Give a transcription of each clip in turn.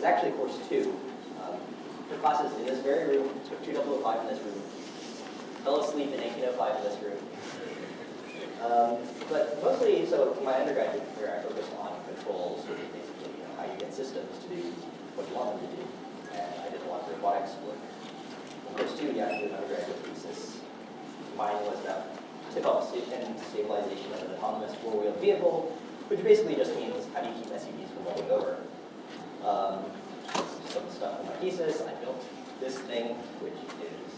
actually course 2. The class is in this very room. Took 2005 in this room. Fell asleep in 1805 in this room. But mostly, so in my undergraduate career, I focused on controls, which is basically how you get systems to do what you want them to do. And I did a lot of robotics work. In course 2, you have to do an undergraduate thesis. Mine was about tip-up and stabilization of an autonomous four-wheeled vehicle, which basically just means how do you keep SUVs from rolling over. Some stuff in my thesis, I built this thing, which is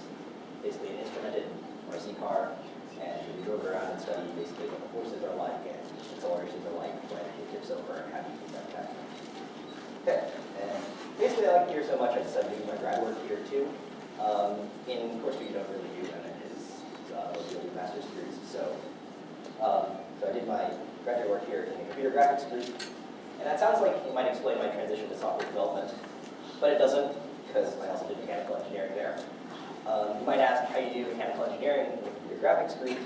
basically an instrumented RC car, and we drove around and studied basically what the forces are like and accelerations are like when it tips over and how do you keep that track. Okay, and basically I like it here so much I decided to do my grad work here too. In course 2 you don't really do, and it is you'll do master's degrees. So I did my graduate work here in the computer graphics group, and that sounds like it might explain my transition to software development, but it doesn't, because I also did mechanical engineering there. You might ask how you do mechanical engineering in the computer graphics group.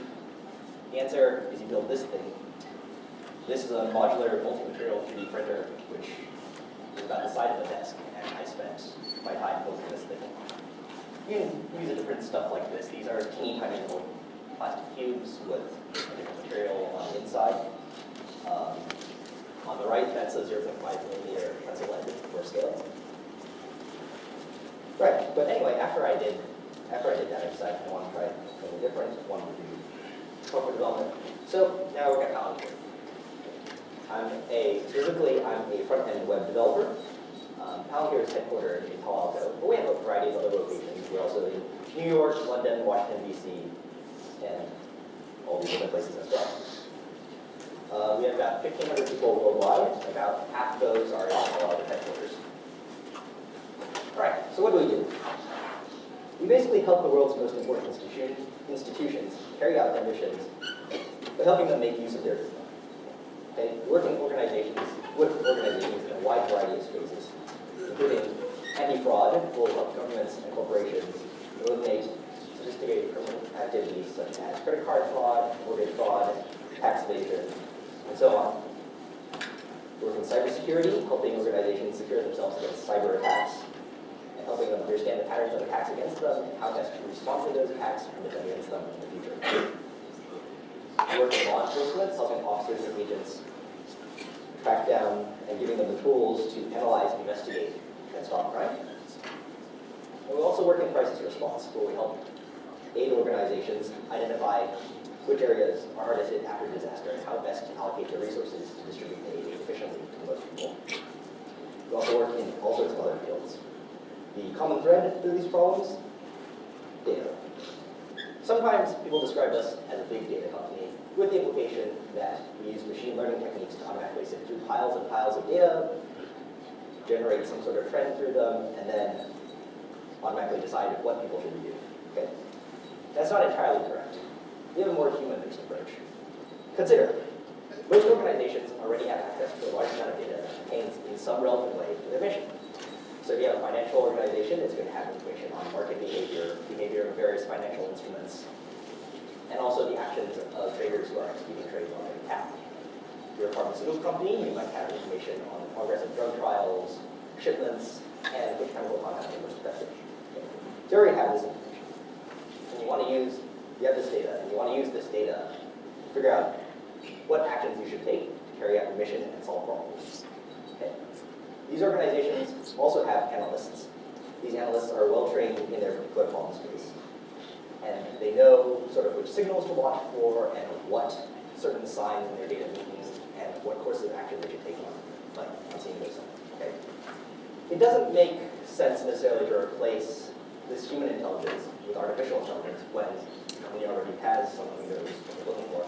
The answer is you build this thing. This is a modular multi-material 3D printer, which is about the size of a desk, and I spent my time building this thing. You can use it to print stuff like this. These are teeny tiny little plastic cubes with a different material on the inside. On the right, that's a 0.5 millimeter pencil lead for scale. Right, but anyway, after I did that, I decided I want to try something different, wanted to do software development. So now we're at Palantir. I'm a front-end web developer. Palantir is headquartered in Palo Alto, but we have a variety of other locations. We're also in New York, London, Washington, D.C., and all these other places as well. We have about 1,500 people worldwide. About half of those are in Palo Alto headquarters. All right, so what do? We basically help the world's most important institutions carry out their missions by helping them make use of their data. Okay? We work with organizations in a wide variety of spaces, including anti-fraud, will help governments and corporations eliminate sophisticated criminal activities such as credit card fraud, mortgage fraud, tax evasion, and so on. We work in cybersecurity, helping organizations secure themselves against cyber attacks, and helping them understand the patterns of attacks against them and how best to respond to those attacks and defend against them in the future. We work in law enforcement, helping officers and agents track down and giving them the tools to analyze, investigate, and stop crime. And we also work in crisis response, where we help aid organizations identify which areas are hardest hit after disaster and how best to allocate their resources to distribute aid efficiently to the most people. We also work in all sorts of other fields. The common thread through these problems, data. Sometimes people describe us as a big data company with the implication that we use machine learning techniques to automatically sift through piles and piles of data, generate some sort of trend through them, and then automatically decide what people should do. Okay? That's not entirely correct. We have a more human-based approach. Consider, most organizations already have access to a large amount of data that pertains in some relevant way to their mission. So if you have a financial organization, it's going to have information on market behavior of various financial instruments, and also the actions of traders who are executing trades on their behalf. If you're a pharmaceutical company, you might have information on the progress of drug trials, shipments, and which chemical compounds are most effective. So you already have this information. And you have this data, and you want to use this data to figure out what actions you should take to carry out your mission and solve problems. Okay. These organizations also have analysts. These analysts are well trained in their particular problem space. And they know sort of which signals to watch for and what certain signs in their data mean and what course of action they should take on seeing those signs. Okay? It doesn't make sense necessarily to replace this human intelligence with artificial intelligence when the company already has something that knows what they're looking for.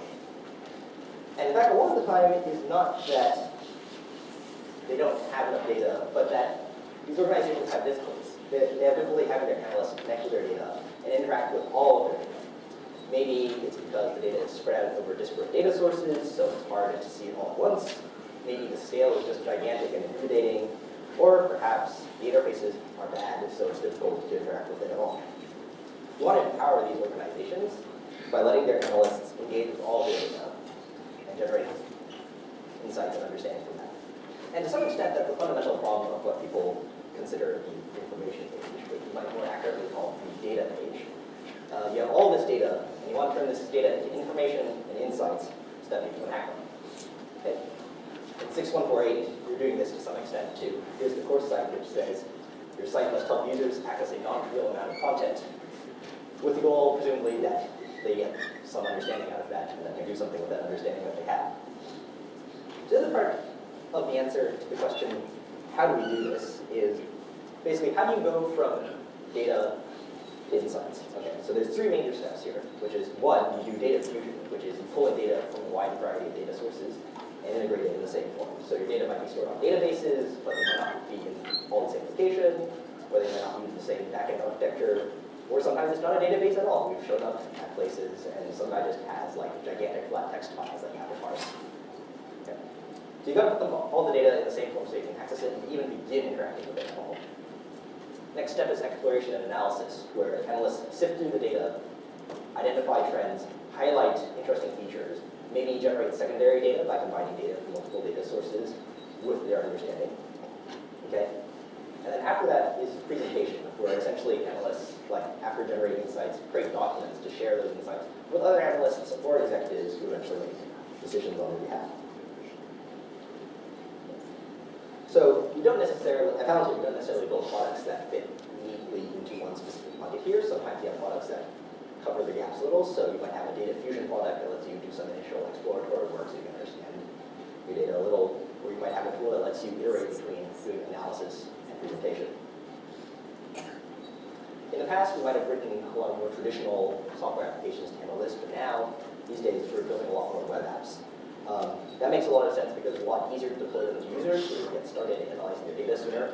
And in fact, a lot of the time it is not that they don't have enough data, but that these organizations have difficulties. They have difficulty having their analysts connect with their data and interact with all of their data. Maybe it's because the data is spread out over disparate data sources, so it's hard to see it all at once. Maybe the scale is just gigantic and intimidating, or perhaps the interfaces are bad, so it's difficult to interact with it at all. We want to empower these organizations by letting their analysts engage with all of their data and generate insights and understanding from that. And to some extent, that's a fundamental problem of what people consider the information page, but you might more accurately call the data page. You have all this data, and you want to turn this data into information and insights so that you can act on it. Okay. In 6148, you're doing this to some extent too. Here's the course site, which says your site must help users access a non-trivial amount of content, with the goal, presumably, that they get some understanding out of that, and then they do something with that understanding that they have. The other part of the answer to the question, how do we do this, is basically how do you go from data to insights? Okay, so there's three major steps here, which is one, you do data fusion, which is you pull in data from a wide variety of data sources and integrate it in the same form. So your data might be stored on databases, but they might not be in all the same location, or they might not use the same backend architecture, or sometimes it's not a database at all. We've shown up at places and some guy just has like gigantic flat text files that you have to parse. Okay. So you've got to put all the data in the same form so you can access it and even begin interacting with it at all. Next step is exploration and analysis, where analysts sift through the data, identify trends, highlight interesting features, maybe generate secondary data by combining data from multiple data sources with their understanding. Okay? And then after that is presentation, where essentially analysts, like after generating insights, create documents to share those insights with other analysts or executives who eventually make decisions on their behalf. So we don't necessarily, at Palantir, we don't necessarily build products that fit neatly into one specific bucket here. Sometimes you have products that cover the gaps a little, so you might have a data fusion product that lets you do some initial exploratory work so you can understand your data a little, or you might have a tool that lets you iterate between doing analysis and presentation. In the past, we might have written a lot of more traditional software applications to handle this, but now, these days, we're building a lot more web apps. That makes a lot of sense because it's a lot easier to deploy them to users so you get started analyzing their data sooner.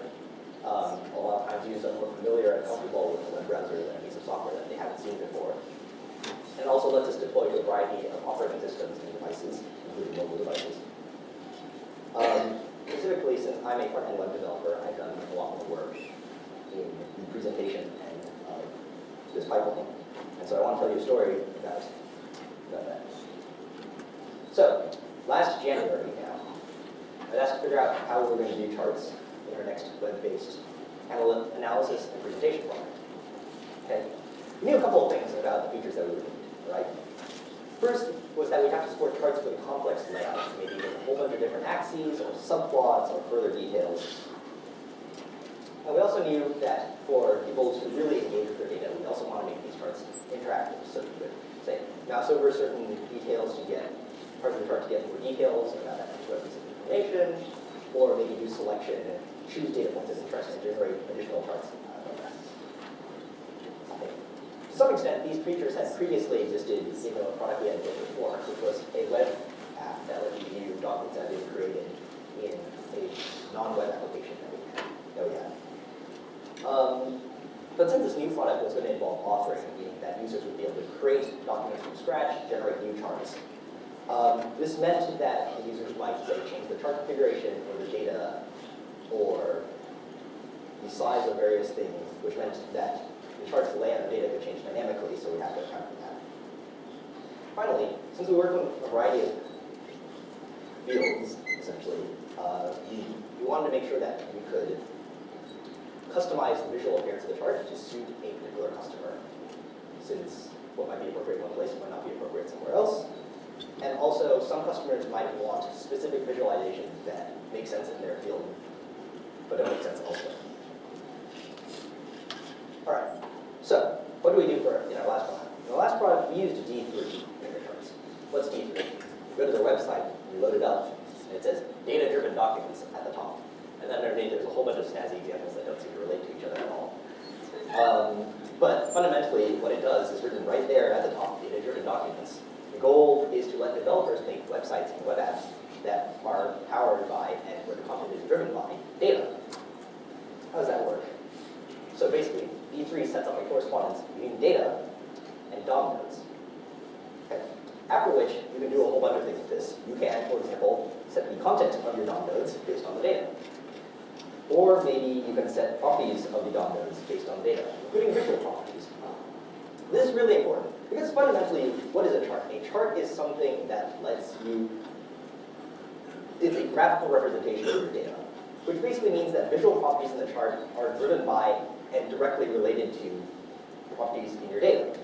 A lot of times users are more familiar and comfortable with a web browser than a piece of software that they haven't seen before. And it also lets us deploy to a variety of operating systems and devices, including mobile devices. Specifically, since I'm a front-end web developer, I've done a lot more work in the presentation and this pipeline. And so I want to tell you a story about that. So, last January now, I was asked to figure out how we were going to do charts in our next web-based analysis and presentation product. Okay? We knew a couple of things about the features that we would need, right? First was that we'd have to support charts with complex layouts, maybe with a whole bunch of different axes or subplots or further details. And we also knew that for people to really engage with their data, we also want to make these charts interactive, so you could say, mouse over certain details to get parts of the chart to get more details about that particular piece of information, or maybe do selection and choose data points as interesting and generate additional charts from that. Okay. To some extent, these features had previously existed in a product we had built before, which was a web app that let you view documents that had been created in a non-web application that we had. But since this new product was going to involve authoring, meaning that users would be able to create documents from scratch, generate new charts, this meant that the users might, say, change the chart configuration or the data or the size of various things, which meant that the chart's layout of data could change dynamically, so we have to account for that. Finally, since we work with a variety of fields, essentially, we wanted to make sure that we could customize the visual appearance of the chart to suit a particular customer, since what might be appropriate in one place might not be appropriate somewhere else. And also, some customers might want specific visualizations that make sense in their field, but don't make sense elsewhere. All right, so what do we do in our last product? In our last product, we used D3 in our charts. What's D3? We go to their website, we load it up, and it says data-driven documents at the top. And then underneath, there's a whole bunch of snazzy examples that don't seem to relate to each other at all. But fundamentally, what it does is written right there at the top, data-driven documents. The goal is to let developers make websites and web apps that are powered by and where the content is driven by data. How does that work? So basically, D3 sets up a correspondence between data and DOM nodes. Okay. After which, you can do a whole bunch of things with this. You can, for example, set the content of your DOM nodes based on the data. Or maybe you can set properties of the DOM nodes based on data, including visual properties. This is really important, because fundamentally, what is a chart? A chart is something that lets you it's a graphical representation of your data, which basically means that visual properties in the chart are driven by and directly related to properties in your data.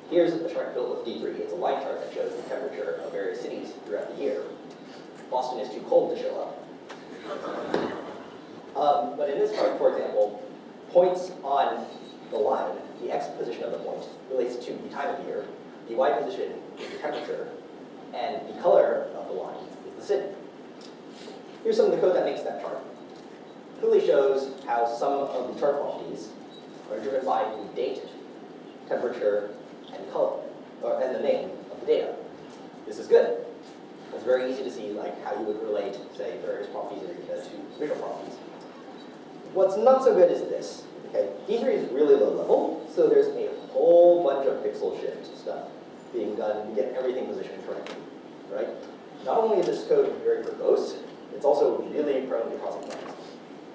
Here's a chart built with D3. It's a line chart that shows the temperature of various cities throughout the year. Boston is too cold to show up. But in this chart, for example, points on the line, the x position of the point relates to the time of year, the y position is the temperature, and the color of the line is the city. Here's some of the code that makes that chart. It clearly shows how some of the chart properties are driven by the date, temperature, and color, and the name of the data. This is good. It's very easy to see how you would relate, say, various properties to visual properties. What's not so good is this. Okay, D3 is really low level, so there's a whole bunch of pixel shift stuff being done to get everything positioned correctly, right? Not only is this code very verbose, it's also really prone to causing bugs.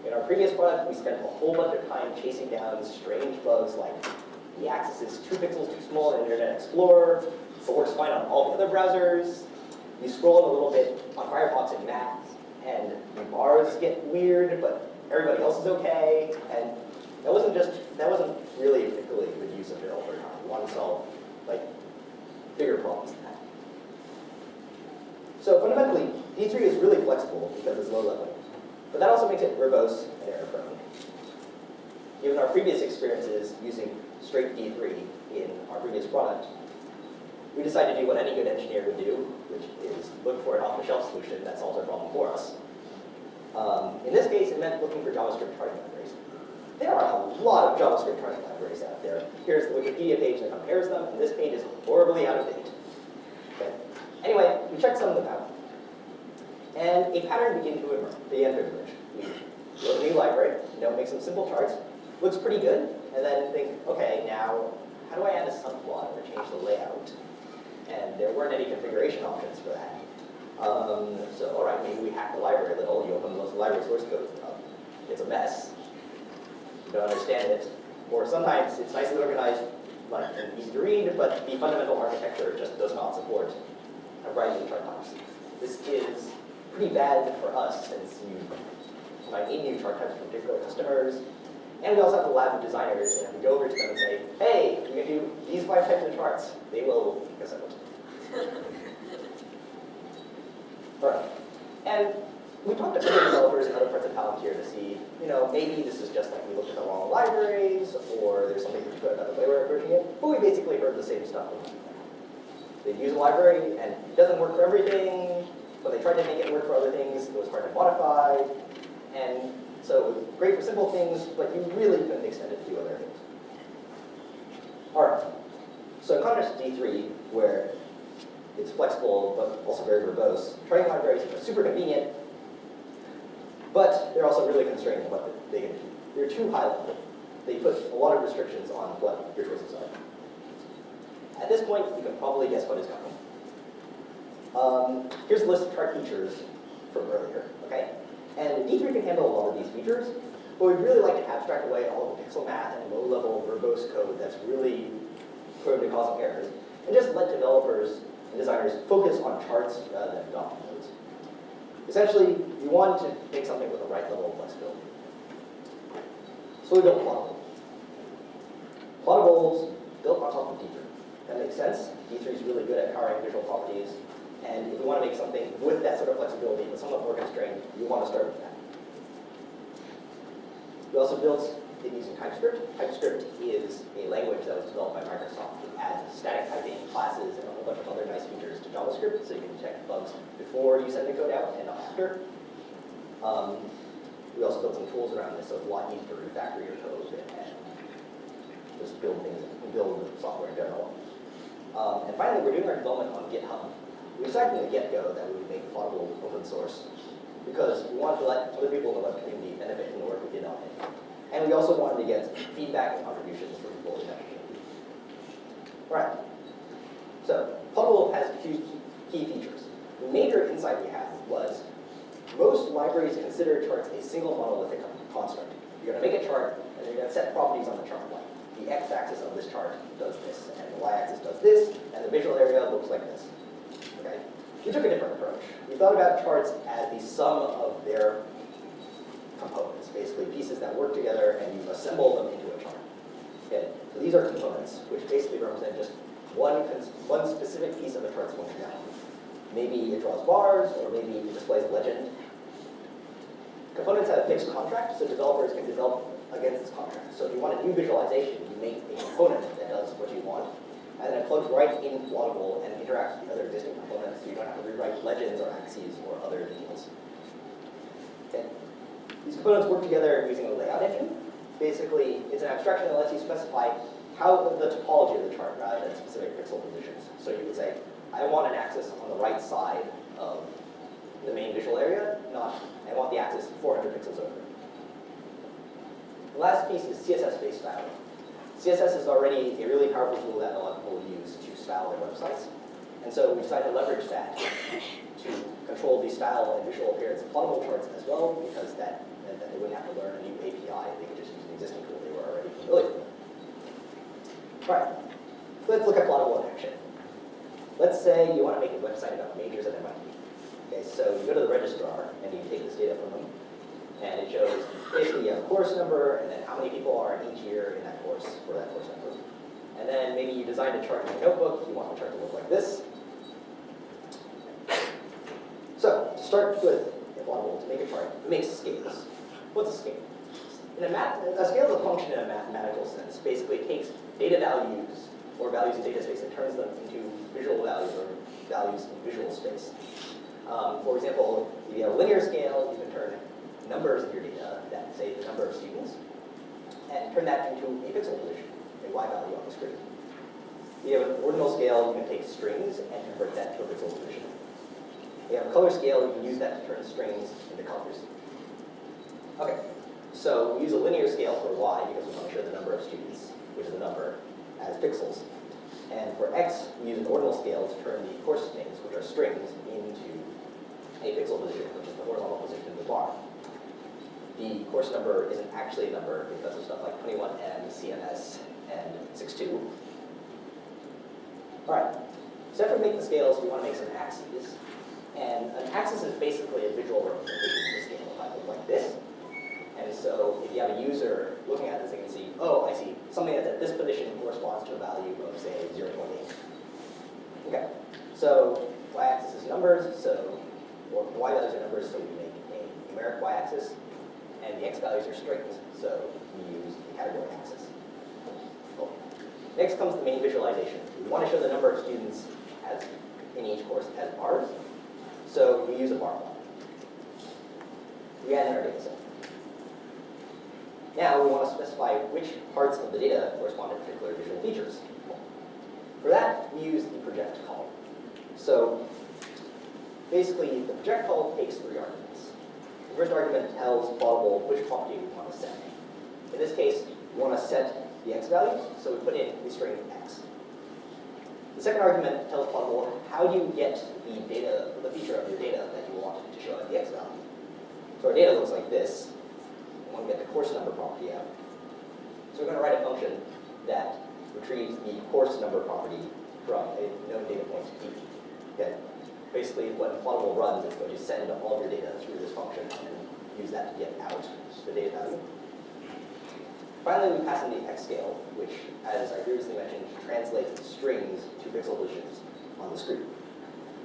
In our previous product, we spent a whole bunch of time chasing down strange bugs like the axis is 2 pixels too small in Internet Explorer, but works fine on all the other browsers. You scroll a little bit on Firefox and Mac, and the bars get weird, but everybody else is okay. And that wasn't really a particularly good use of developer time. We want to solve bigger problems than that. So fundamentally, D3 is really flexible because it's low level, but that also makes it verbose and error prone. Given our previous experiences using straight D3 in our previous product, we decided to do what any good engineer would do, which is look for an off-the-shelf solution that solves our problem for us. In this case, it meant looking for JavaScript charting libraries. There are a lot of JavaScript charting libraries out there. Here's the Wikipedia page that compares them, and this page is horribly out of date. Okay. Anyway, we checked some of them out, and a pattern began to emerge. We wrote a new library, make some simple charts, looks pretty good, and then think, okay, now how do I add a subplot or change the layout? And there weren't any configuration options for that. So, all right, maybe we hack the library a little. You open the library source code up. It's a mess. You don't understand it. Or sometimes it's nicely organized and easy to read, but the fundamental architecture just does not support a variety of chart types. This is pretty bad for us since you might need new chart types for particular customers. And we also have the lab of designers, and if we go over to them and say, hey, we can do these 5 types of charts, they will kick us out. All right. And we talked to other developers in other parts of Palantir to see, maybe this is just we looked at the wrong libraries, or there's something particular about the way we're approaching it. But we basically heard the same stuff. They use a library, and it doesn't work for everything. When they tried to make it work for other things, it was hard to modify. And so it was great for simple things, but you really couldn't extend it to do other things. All right. So in contrast to D3, where it's flexible, but also very verbose, charting libraries are super convenient, but they're also really constrained in what they can do. They're too high level. They put a lot of restrictions on what your choices are. At this point, you can probably guess what is coming. Here's a list of chart features from earlier, okay? And D3 can handle a lot of these features, but we'd really like to abstract away all of the pixel math and low-level verbose code that's really prone to causing errors, and just let developers and designers focus on charts rather than DOM nodes. Essentially, we want to make something with the right level of flexibility. So we built Plottable. Plottable's built on top of D3. That makes sense. D3 is really good at powering visual properties. And if we want to make something with that sort of flexibility, but somewhat more constrained, we want to start with that. We also built it using TypeScript. TypeScript is a language that was developed by Microsoft. It adds static typing classes and a whole bunch of other nice features to JavaScript, so you can detect bugs before you send the code out and not after. We also built some tools around this, so it's a lot easier to refactor your code and just build things, build software in general. And finally, we're doing our development on GitHub. We decided from the get-go that we would make Plottable open source because we wanted to let other people in the web community benefit from the work we did on it. And we also wanted to get feedback and contributions from people in that community. All right. So Plottable has a few key features. The major insight we had was most libraries consider charts a single monolithic construct. You're going to make a chart, and you're going to set properties on the chart. Like the x-axis of this chart does this, and the y-axis does this, and the visual area looks like this. Okay? we took a different approach. We thought about charts as the sum of their components, basically pieces that work together and you assemble them into a chart. Okay? So these are components, which basically represent just one specific piece of the chart's functionality. Maybe it draws bars, or maybe it displays a legend. Components have a fixed contract, so developers can develop against this contract. So if you want a new visualization, you make a component that does what you want, and then it plugs right in Plottable and interacts with the other existing components, so you don't have to rewrite legends or axes or other deals. Okay. These components work together using a layout engine. Basically, it's an abstraction that lets you specify how the topology of the chart rather than specific pixel positions. So you would say, I want an axis on the right side of the main visual area, not I want the axis 400 pixels over. The last piece is CSS-based styling. CSS is already a really powerful tool that a lot of people use to style their websites. And so we decided to leverage that to control the style and visual appearance of Plottable charts as well, because that meant that they wouldn't have to learn a new API. They could just use an existing tool they were already familiar with. All right, so let's look at Plottable in action. Let's say you want to make a website about majors at MIT. Okay, so you go to the registrar and you take this data from them, and it shows basically a course number and then how many people are each year in that course for that course number. And then maybe you designed a chart in a notebook. You want the chart to look like this. So to start with Plottable, to make a chart, it makes scales. What's a scale? A scale is a function in a mathematical sense. Basically, it takes data values or values in data space and turns them into visual values or values in visual space. For example, if you have a linear scale, you can turn numbers of your data, that say the number of students, and turn that into a pixel position, a Y value on the screen. If you have an ordinal scale, you can take strings and convert that to a pixel position. If you have a color scale, you can use that to turn strings into colors. Okay, so we use a linear scale for Y because we want to show the number of students, which is a number, as pixels. And for X, we use an ordinal scale to turn the course names, which are strings, into a pixel position, which is the horizontal position of the bar. The course number isn't actually a number because of stuff like 21M, CMS, and 6.2. All right, so after we make the scales, we want to make some axes. And an axis is basically a visual representation of the scale. It might look like this. And so if you have a user looking at this, they can see, oh, I see something that's at this position corresponds to a value of, say, 0.8. Okay, so y-axis is numbers, so the y values are numbers, so we make a numeric y-axis, and the x values are strings, so we use the category axis. Cool. Next comes the main visualization. We want to show the number of students as in each course as bars, so we use a bar plot. We add in our data set. Now we want to specify which parts of the data correspond to particular visual features. For that, we use the project call. So basically, the project call takes 3 arguments. The first argument tells Plottable which property we want to set. In this case, we want to set the x values, so we put in the string x. The second argument tells Plottable how do you get the data, the feature of your data that you want to show as the x value. So our data looks like this. We want to get the course number property out. So we're going to write a function that retrieves the course number property from a known data point d. Okay? Basically, when Plottable runs, it's going to send all of your data through this function and use that to get out the data value. Finally, we pass in the x scale, which, as I previously mentioned, translates strings to pixel positions on the screen.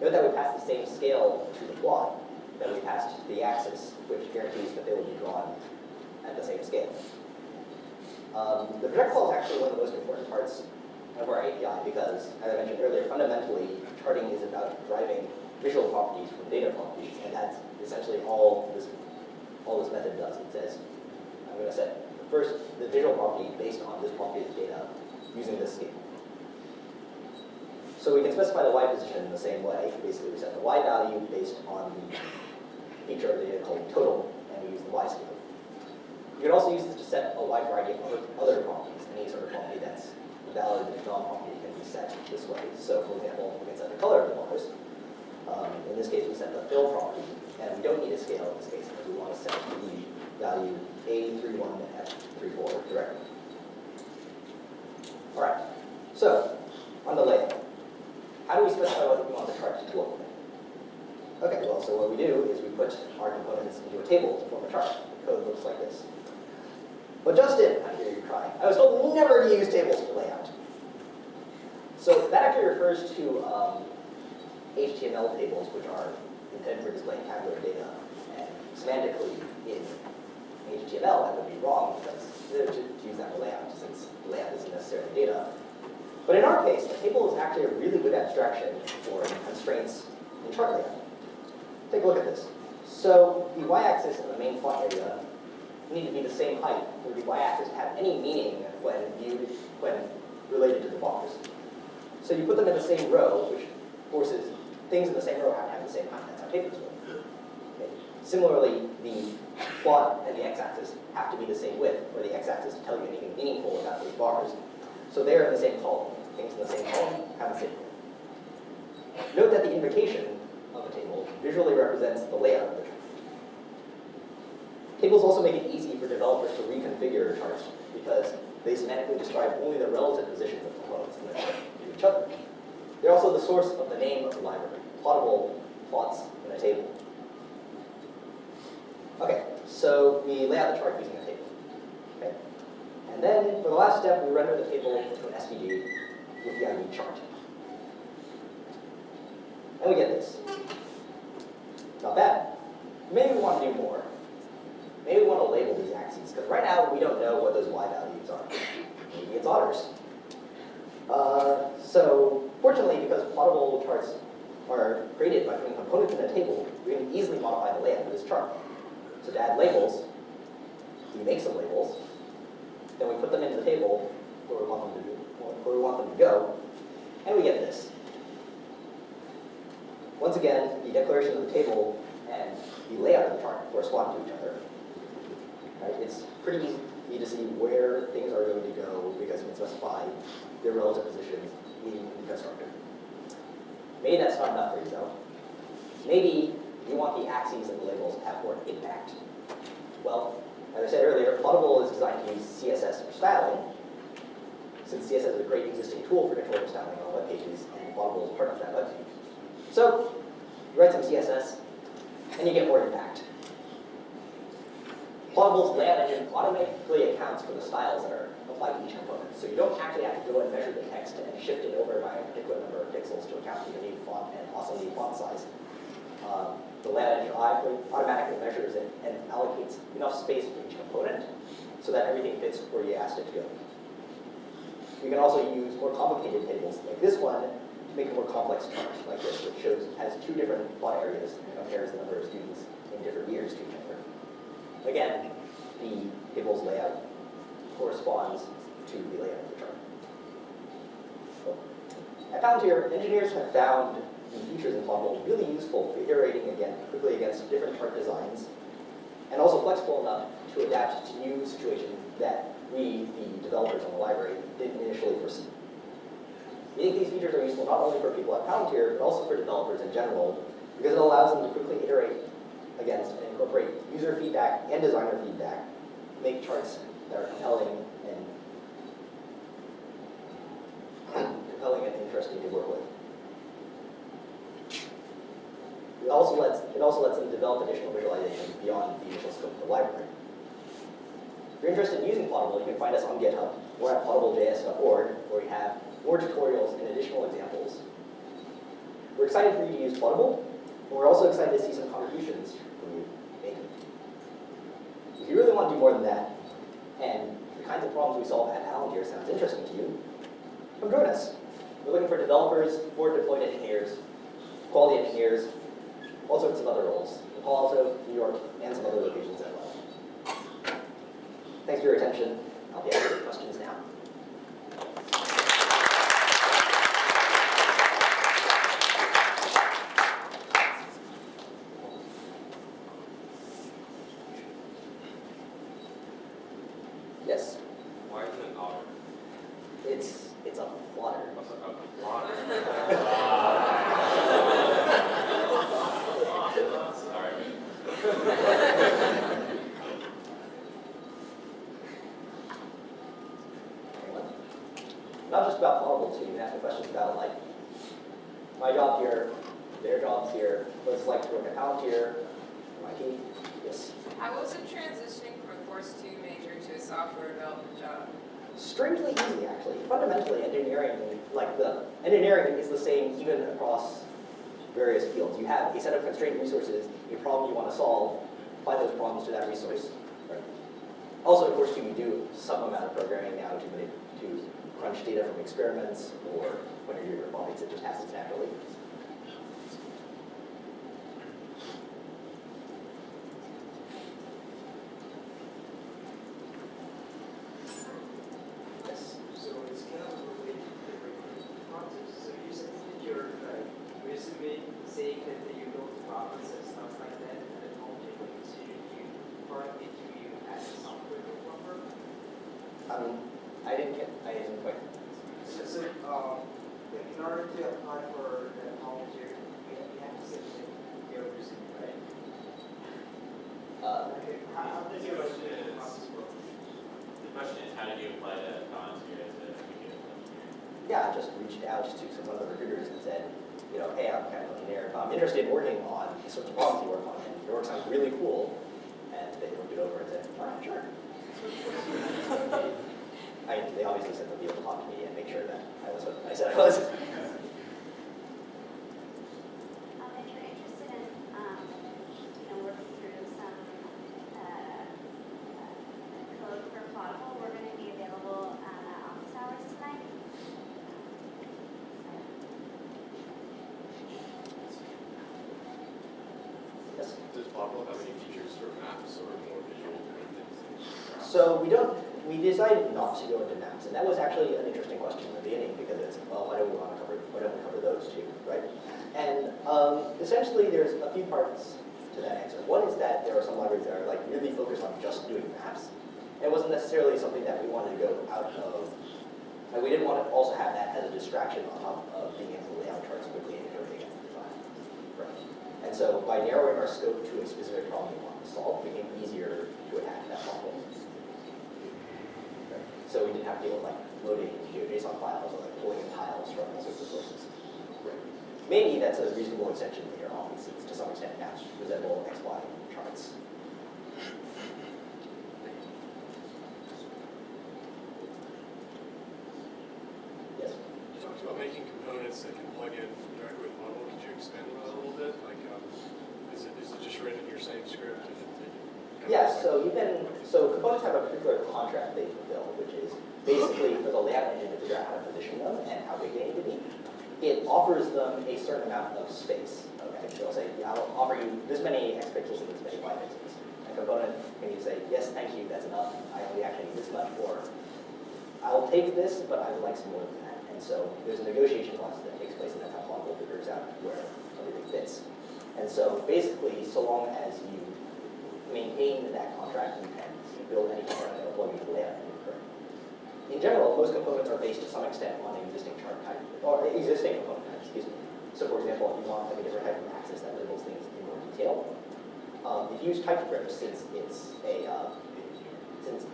Note that we pass the same scale to the plot that we passed to the axis, which guarantees that they will be drawn at the same scale. The project call is actually one of the most important parts of our API because, as I mentioned earlier, fundamentally, charting is about driving visual properties from data properties, and that's essentially all this method does. It says, I'm going to set the visual property based on this property of data using this scale. So we can specify the y position in the same way. Basically, we set the y value based on the feature of the data called total, and we use the y scale. You can also use this to set a wide variety of other properties. Any sort of property that's valid non-property can be set this way. So, for example, we can set the color of the bars. In this case, we set the fill property, and we don't need a scale in this case because we want to set the value A31 and F34 directly. All right. So, on the layout, how do we specify what we want the chart to look like? Okay, well, so what we do is we put our components into a table to form a chart. The code looks like this. But Justin, I hear you cry. I was told never to use tables for layout. So that actually refers to HTML tables, which are intended for displaying tabular data. And semantically, in HTML, that would be wrong because to use that for layout, since layout isn't necessarily data. But in our case, a table is actually a really good abstraction for constraints in chart layout. Take a look at this. So the y-axis and the main font area need to be the same height for the y-axis to have any meaning when related to the bars. So you put them in the same row, which forces things in the same row have to have the same height. That's how tables work. Okay. Similarly, the plot and the x-axis have to be the same width for the x-axis to tell you anything meaningful about those bars. So they're in the same column. Things in the same column have the same width. Note that the invocation of the table visually represents the layout of the chart. Tables also make it easy for developers to reconfigure charts because they semantically describe only the relative positions of components in the chart to each other. They're also the source of the name of the library, Plottable plots in a table. Okay, so we lay out the chart using a table. Okay. And then for the last step, we render the table into an SVG with the ID chart. And we get this. Not bad. Maybe we want to do more. Maybe we want to label these axes, because right now we don't know what those y values are. Maybe it's otters. So fortunately, because plottable charts are created by putting components in a table, we can easily modify the layout of this chart. So to add labels, we make some labels, then we put them into the table where we want them to go, and we get this. Once again, the declaration of the table and the layout of the chart correspond to each other. Right? It's pretty easy to see where things are going to go because you can specify their relative positions in the constructor. Maybe that's not enough for you though. Maybe you want the axes and the labels to have more impact. Well, as I said earlier, Plottable is designed to use CSS for styling, since CSS is a great existing tool for controlling styling on web pages, and Plottable is part of that web page. So, you write some CSS, and you get more impact. Plottable's layout engine automatically accounts for the styles that are applied to each component. So you don't actually have to go and measure the text and shift it over by a particular number of pixels to account for your new font and also new font size. The layout engine automatically measures it and allocates enough space for each component so that everything fits where you asked it to go. You can also use more complicated tables like this one to make a more complex chart like this, which has two different plot areas and compares the number of students in different years to each other. Again, the table's layout corresponds to the layout of the chart. At Palantir, engineers have found the features in Plottable really useful for iterating quickly against different chart designs, and also flexible enough to adapt to new situations that we, the developers on the library, didn't initially foresee. We think these features are useful not only for people at Palantir, but also for developers in general, because it allows them to quickly iterate against and incorporate user feedback and designer feedback, make charts that are compelling and interesting to work with. It also lets them develop additional visualizations beyond the initial scope of the library. If you're interested in using Plottable, you can find us on GitHub or at plottableJS.org, where we have more tutorials and additional examples. We're excited for you to use Plottable, but we're also excited to see some contributions from you making. If you really want to do more than that, and the kinds of problems we solve at Palantir sounds interesting to you, come join us. We're looking for developers, forward deployed engineers, quality engineers, all sorts of other roles in Palo Alto, New York, and some other locations as well. Thanks for your attention. I'll be answering questions now. Yes? Why isn't it an otter? It's a plotter. A plotter? Sorry. Palantir. Let's like to work at Palantir, MIT. Yes. How was it transitioning from a course 2 major to a software development job? Strangely easy, actually. Fundamentally, engineering, like the engineering is the same even across various fields. You have a set of constrained resources, a problem you want to solve, apply those problems to that resource. Right. Also, of course, you do some amount of programming now to crunch data from experiments, or when you're doing robotics, it just happens naturally. Yes. So it's kind of related to the recruitment process. So you submitted your resume saying that you know the problems and stuff like that, and then ultimately considered you for an interview as a software developer. I didn't quite. So in order to apply for the volunteer, you have to submit your resume, right? How does your resume process work? The question is, how did you apply to Palantir as a computer engineer? Yeah, I just reached out to some of the recruiters and said, hey, I'm kind of an engineer. I'm interested in working on the sorts of problems you work on, and your work sounds really cool. And they looked it over and said, all right, sure. They obviously said they'll be able to talk to me and make sure that I was what I said I was. If you're interested in working through some code for Plottable, we're going to be available at office hours tonight. Yes. Does Plottable have any features or maps or more visual kind of things? So we decided not to go into maps, and that was actually an interesting question in the beginning because it's, well, why don't we cover those two, right? And essentially there's a few parts to that answer. One is that there are some libraries that are like really focused on just doing maps. And it wasn't necessarily something that we wanted to go out of. Like we didn't want to also have that as a distraction on top of being able to lay out charts quickly and iterate against the design. Right. And so by narrowing our scope to a specific problem we want to solve, it became easier to attack that problem. So we didn't have to deal with like loading JSON files or like pulling in tiles from all sorts of sources. Right. Maybe that's a reasonable extension later on, since to some extent maps resemble XY charts. Yes? You talked about making components that can plug in directly with Plottable. Could you expand on that a little bit? Like, is it just written in your same script? Yeah, so components have a particular contract they fulfill, which is basically for the layout engine to figure out how to position them and how big they need to be. It offers them a certain amount of space. Okay, so it'll say, yeah, I'll offer you this many X pixels and this many Y pixels. A component can you say, yes, thank you, that's enough. I only actually need this much, or I'll take this, but I would like some more than that. And so there's a negotiation process that takes place, and that's how Plottable figures out where everything fits. And so basically, so long as you maintain that contract, you can build any component that will plug into the layout engine correctly. In general, most components are based to some extent on an existing chart type, or existing component type, excuse me. So for example, if you want like a different type of axis that labels things in more detail, if you use TypeScript, since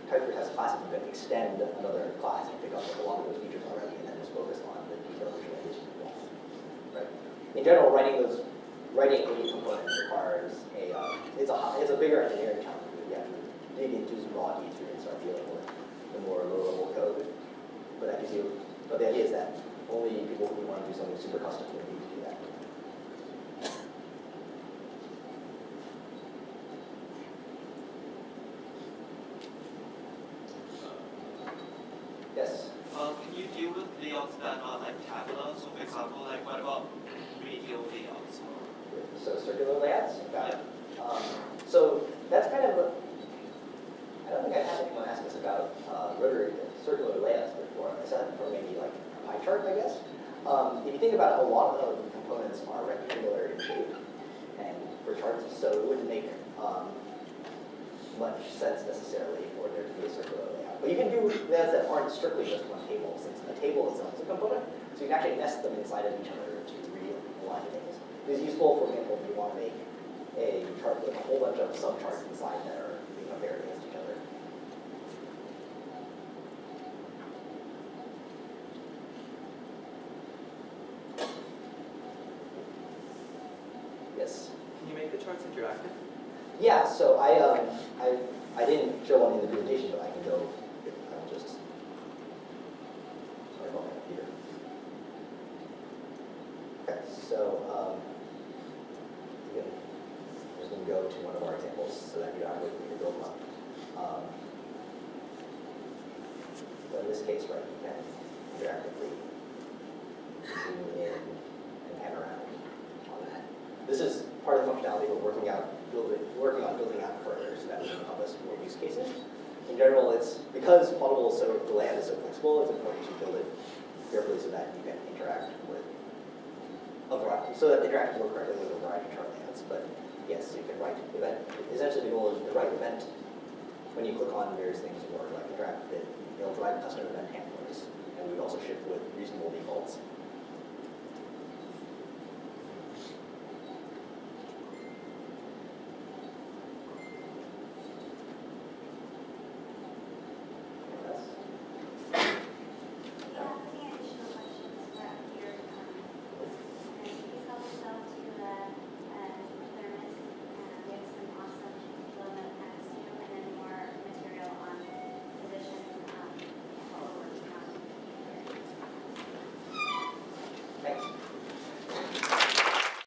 TypeScript has classes, you can extend another class and pick up a lot of those features already, and then just focus on the detailed visualization of that. Right? In general, writing a new component requires it's a bigger engineering challenge. You have to dig into some raw features and start dealing with the more low-level code. But the idea is that only people who want to do something super custom will need to do that. Yes. Can you deal with layouts that are like tabular? So for example, like what about radial layouts? So circular layouts? Got it. So that's kind of I don't think I've had anyone ask us about circular layouts before, except for maybe like a pie chart, I guess. If you think about it, a lot of the components are rectangular in shape and for charts, so it wouldn't make much sense necessarily for there to be a circular layout. But you can do layouts that aren't strictly just one table, since a table itself is a component, so you can actually nest them inside of each other to realign things. It's useful, for example, if you want to make a chart with a whole bunch of subcharts inside that are being compared against each other. charts interactive? Yeah, so I didn't show one in the presentation, but I can go, I'll just, sorry about my computer. Okay, so, again, I'm just gonna go to one of our examples so that you don't have to wait for me to build them up. So in this case, right, you can interactively zoom in and pan around on that. This is part of the functionality we're working on building out further so that we can encompass more use cases. In general, it's because Plottable is so, the layout is so flexible, it's important to build it carefully so that you can interact with a variety, so that they interact more correctly with a variety of chart layouts. But yes, you can write event. Essentially, the goal is to write event when you click on various things or like interact with it. It'll drive custom event handlers, and we would also ship with reasonable default